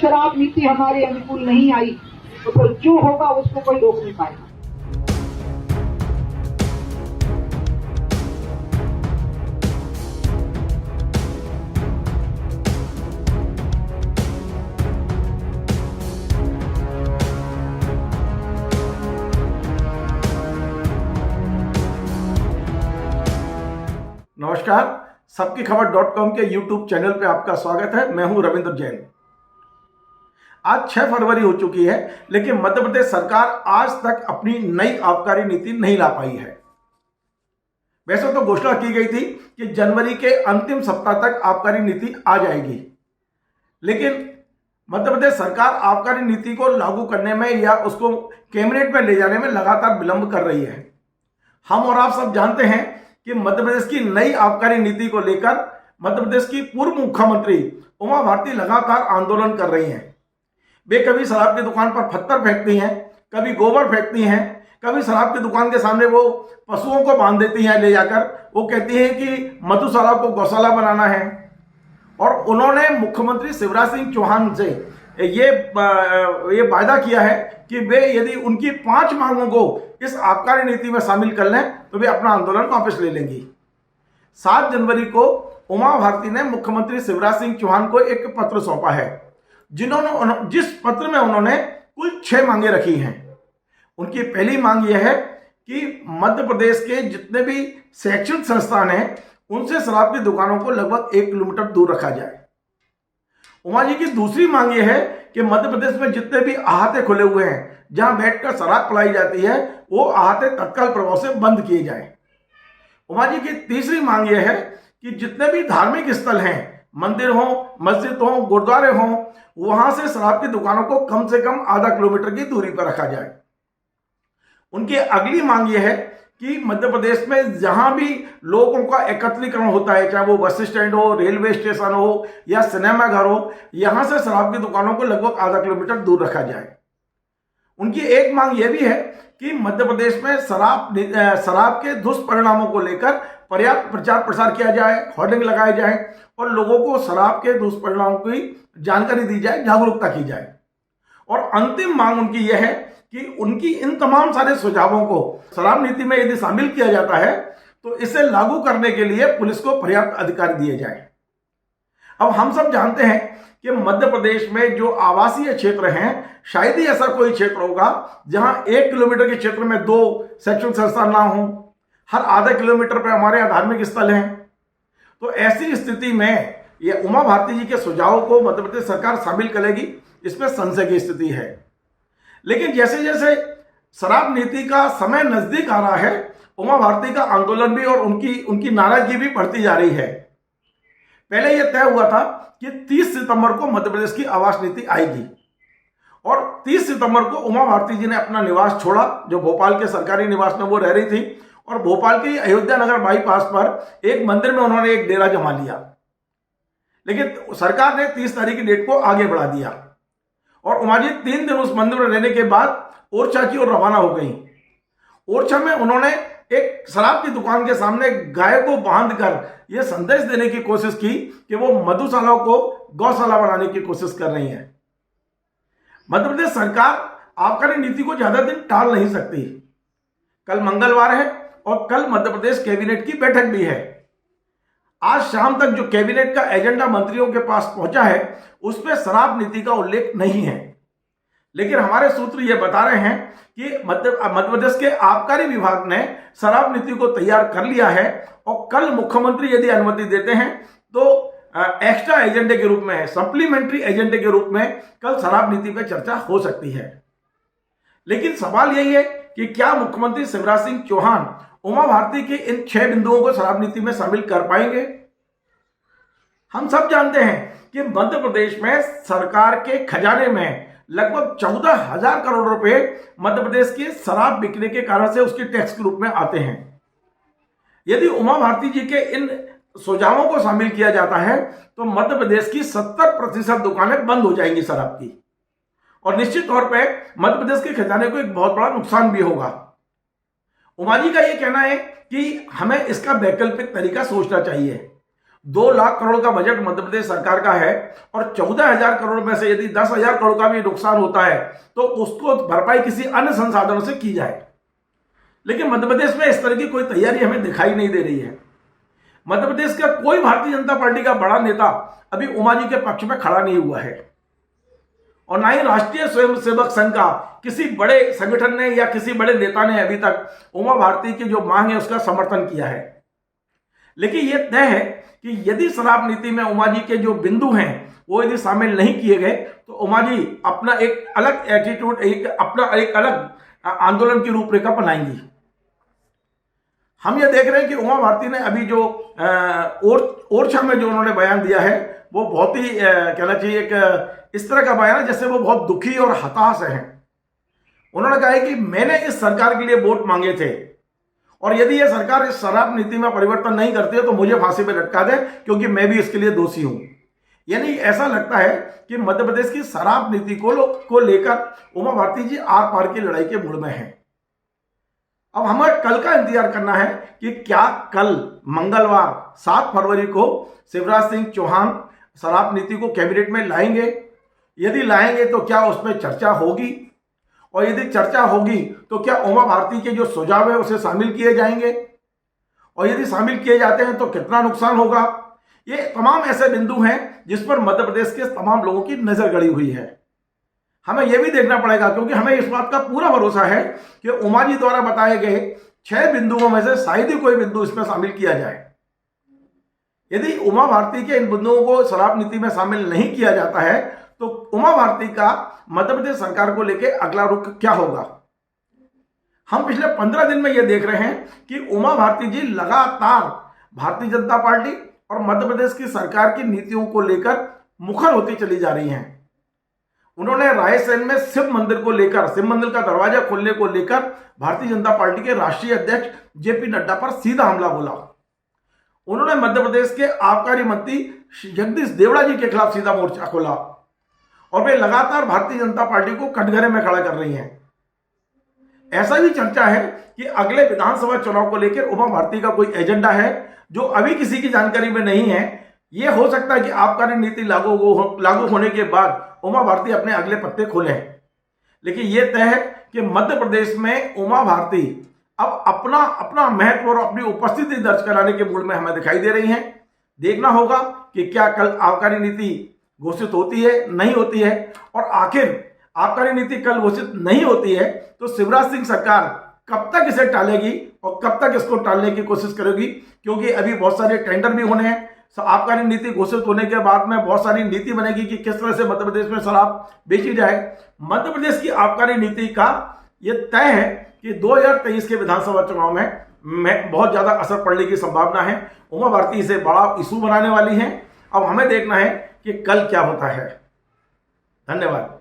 शराब नीति हमारे अनुकूल नहीं आई तो फिर जो होगा उसको कोई रोक नहीं पाएगा। नमस्कार, सबकी खबर.com के YouTube चैनल पे आपका स्वागत है। मैं हूं रविंद्र जैन। आज 6 फरवरी हो चुकी है, लेकिन मध्य प्रदेश सरकार आज तक अपनी नई आबकारी नीति नहीं ला पाई है। वैसे तो घोषणा की गई थी कि जनवरी के अंतिम सप्ताह तक आबकारी नीति आ जाएगी, लेकिन मध्य प्रदेश सरकार आबकारी नीति को लागू करने में या उसको कैबिनेट में ले जाने में लगातार विलंब कर रही है। हम और आप सब जानते हैं कि मध्य प्रदेश की नई आबकारी नीति को लेकर मध्य प्रदेश की पूर्व मुख्यमंत्री उमा भारती लगातार आंदोलन कर रही हैं। वे कभी शराब की दुकान पर पत्थर फेंकती हैं, कभी गोबर फेंकती हैं, कभी शराब की दुकान के सामने वो पशुओं को बांध देती हैं ले जाकर। वो कहती हैं कि मधुशाला को गौशाला बनाना है। और उन्होंने मुख्यमंत्री शिवराज सिंह चौहान से ये वायदा किया है कि वे यदि उनकी 5 मांगों को इस आबकारी नीति में शामिल कर लें तो वे अपना आंदोलन वापस ले लेंगी। 7 जनवरी को उमा भारती ने मुख्यमंत्री शिवराज सिंह चौहान को एक पत्र सौंपा है, जिस पत्र में उन्होंने कुल 6 मांगे रखी हैं। उनकी पहली मांग यह है कि मध्य प्रदेश के जितने भी शैक्षणिक संस्थान हैं उनसे शराब की दुकानों को लगभग 1 किलोमीटर दूर रखा जाए। उमा जी की दूसरी मांग यह है कि मध्य प्रदेश में जितने भी अहाते खुले हुए हैं जहां बैठकर शराब पिलाई जाती है वो अहाते तत्काल प्रभाव से बंद किए जाएं। उमा जी की तीसरी मांग यह है कि जितने भी धार्मिक स्थल हैं, मंदिर हो, मस्जिद हो, गुरुद्वारे हो, वहां से शराब की दुकानों को कम से कम आधा किलोमीटर की दूरी पर रखा जाए। उनकी अगली मांग यह है कि मध्य प्रदेश में जहां भी लोगों का एकत्रीकरण होता है, चाहे वो बस स्टैंड हो, रेलवे स्टेशन हो या सिनेमा घर हो, यहां से शराब की दुकानों को लगभग आधा किलोमीटर दूर रखा जाए। उनकी एक मांग यह भी है कि मध्य प्रदेश में शराब के दुष्परिणामों को लेकर पर्याप्त प्रचार प्रसार किया जाए, होर्डिंग लगाए जाए और लोगों को शराब के दुष्परिणामों की जानकारी दी जाए, जागरूकता की जाए। और अंतिम मांग उनकी यह है कि उनकी इन तमाम सारे सुझावों को शराब नीति में यदि शामिल किया जाता है तो इसे लागू करने के लिए पुलिस को पर्याप्त अधिकार दिए जाए। अब हम सब जानते हैं कि मध्य प्रदेश में जो आवासीय क्षेत्र हैं, शायद ही ऐसा कोई क्षेत्र होगा जहां 1 किलोमीटर के क्षेत्र में 2 शैक्षणिक संस्थान ना हो। हर आधे किलोमीटर पर हमारे यहाँ धार्मिक स्थल हैं। तो ऐसी स्थिति में ये उमा भारती जी के सुझावों को मध्य प्रदेश सरकार शामिल करेगी, इसमें संशय की स्थिति है। लेकिन जैसे जैसे शराब नीति का समय नजदीक आ रहा है, उमा भारती का आंदोलन भी और उनकी नाराजगी भी बढ़ती जा रही है। पहले यह तय हुआ था कि 30 सितंबर को मध्य प्रदेश की आवास नीति आएगी और 30 सितंबर को उमा भारती जी ने अपना निवास छोड़ा, जो भोपाल के सरकारी निवास में वो रह रही थी, और भोपाल के अयोध्या नगर बाईपास पर एक मंदिर में उन्होंने एक डेरा जमा लिया। लेकिन सरकार ने 30 तारीख की डेट को आगे बढ़ा दिया और उमा जी 3 दिन उस मंदिर में रहने के बाद ओरछा की ओर रवाना हो गई। ओरछा में उन्होंने एक शराब की दुकान के सामने गाय को बांधकर यह संदेश देने की कोशिश की कि वो मधुशाला को गौशाला बनाने की कोशिश कर रही है। मध्य प्रदेश सरकार आबकारी नीति को ज्यादा दिन टाल नहीं सकती। कल मंगलवार है और कल मध्य प्रदेश कैबिनेट की बैठक भी है। आज शाम तक जो कैबिनेट का एजेंडा मंत्रियों के पास पहुंचा है उसमें शराब नीति का उल्लेख नहीं है। लेकिन हमारे सूत्र यह बता रहे हैं कि मध्य प्रदेश के आबकारी विभाग ने शराब नीति को तैयार कर लिया है और कल मुख्यमंत्री यदि अनुमति देते हैं तो एक्स्ट्रा एजेंडे के रूप में, सप्लीमेंट्री एजेंडे के रूप में कल शराब नीति पर चर्चा हो सकती है। लेकिन सवाल यही है कि क्या मुख्यमंत्री शिवराज सिंह चौहान उमा भारती के इन 6 बिंदुओं को शराब नीति में शामिल कर पाएंगे? हम सब जानते हैं कि मध्य प्रदेश में सरकार के खजाने में लगभग 14,000 करोड़ रुपए मध्य प्रदेश के शराब बिकने के कारण से उसके टैक्स के रूप में आते हैं। यदि उमा भारती जी के इन सुझावों को शामिल किया जाता है तो मध्य प्रदेश की 70% दुकानें बंद हो जाएंगी शराब की, और निश्चित तौर पे मध्य प्रदेश के खजाने को एक बहुत बड़ा नुकसान भी होगा। उमा जी का यह कहना है कि हमें इसका वैकल्पिक तरीका सोचना चाहिए। 2 लाख करोड़ का बजट मध्य प्रदेश सरकार का है और 14,000 करोड़ में से यदि 10,000 करोड़ का भी नुकसान होता है तो उसको भरपाई किसी अन्य संसाधनों से की जाए। लेकिन मध्य प्रदेश में इस तरह की कोई तैयारी हमें दिखाई नहीं दे रही है। मध्य प्रदेश का कोई भारतीय जनता पार्टी का बड़ा नेता अभी उमा जी के पक्ष में खड़ा नहीं हुआ है और ना ही राष्ट्रीय स्वयंसेवक संघ का किसी बड़े संगठन ने या किसी बड़े नेता ने अभी तक उमा भारती की जो मांग है उसका समर्थन किया है। लेकिन यह तय है कि यदि शराब नीति में उमा जी के जो बिंदु हैं वो यदि शामिल नहीं किए गए तो उमा जी अपना एक अलग एटीट्यूड, एक अलग आंदोलन की रूपरेखा बनाएंगी। हम ये देख रहे हैं कि उमा भारती ने अभी जो ओरछा में जो उन्होंने बयान दिया है वो बहुत ही कहना चाहिए एक इस तरह का बयान है जैसे वो बहुत दुखी और हताश हैं। उन्होंने कहा है कि मैंने इस सरकार के लिए वोट मांगे थे और यदि यह सरकार इस शराब नीति में परिवर्तन नहीं करती है तो मुझे फांसी पे लटका दे क्योंकि मैं भी इसके लिए दोषी हूं। यानी ऐसा लगता है कि मध्य प्रदेश की शराब नीति को लेकर उमा भारती जी आर पार की लड़ाई के मूड में हैं। अब हमें कल का इंतजार करना है कि क्या कल मंगलवार 7 फरवरी को शिवराज सिंह चौहान शराब नीति को कैबिनेट में लाएंगे। यदि लाएंगे तो क्या उसमें चर्चा होगी और यदि चर्चा होगी तो क्या उमा भारती के जो सुझाव है उसे शामिल किए जाएंगे और यदि शामिल किए जाते हैं तो कितना नुकसान होगा। ये तमाम ऐसे बिंदु हैं जिस पर मध्य प्रदेश के तमाम लोगों की नजर गड़ी हुई है। हमें यह भी देखना पड़ेगा क्योंकि हमें इस बात का पूरा भरोसा है कि उमा जी द्वारा बताए गए 6 बिंदुओं में से शायद ही कोई बिंदु इसमें शामिल किया जाए। यदि उमा भारती के इन बिंदुओं को शराब नीति में शामिल नहीं किया जाता है तो उमा भारती का मध्य प्रदेश सरकार को लेकर अगला रुख क्या होगा। हम पिछले 15 दिन में यह देख रहे हैं कि उमा भारती जी लगातार भारतीय जनता पार्टी और मध्य प्रदेश की सरकार की नीतियों को लेकर मुखर होती चली जा रही हैं। उन्होंने रायसेन में शिव मंदिर को लेकर, शिव मंदिर का दरवाजा खोलने को लेकर भारतीय जनता पार्टी के राष्ट्रीय अध्यक्ष जेपी नड्डा पर सीधा हमला बोला। उन्होंने मध्य प्रदेश के आबकारी मंत्री जगदीश देवड़ा जी के खिलाफ सीधा मोर्चा खोला और वे लगातार भारतीय जनता पार्टी को कटघरे में खड़ा कर रही हैं। ऐसा भी चर्चा है कि अगले विधानसभा चुनाव को लेकर उमा भारती का कोई एजेंडा है जो अभी किसी की जानकारी में नहीं है। यह हो सकता है कि आबकारी नीति लागू होने के बाद उमा भारती अपने अगले पत्ते खोलें। लेकिन यह तय है कि मध्य प्रदेश में उमा भारती अब अपना महत्व और अपनी उपस्थिति दर्ज कराने के मूड में हमें दिखाई दे रही हैं। देखना होगा कि क्या कल आबकारी नीति घोषित होती है, नहीं होती है, और आखिर आबकारी नीति कल घोषित नहीं होती है तो शिवराज सिंह सरकार कब तक इसे टालेगी और कब तक इसको टालने की कोशिश करेगी, क्योंकि अभी बहुत सारे टेंडर भी होने हैं। आबकारी नीति घोषित होने के बाद में बहुत सारी नीति बनेगी कि किस तरह से मध्य प्रदेश में शराब बेची जाए। मध्य प्रदेश की आबकारी नीति का यह तय है कि 2023 के विधानसभा चुनाव में बहुत ज्यादा असर पड़ने की संभावना है। उमा भारती इसे बड़ा इशू बनाने वाली है। अब हमें देखना है कि कल क्या होता है। धन्यवाद।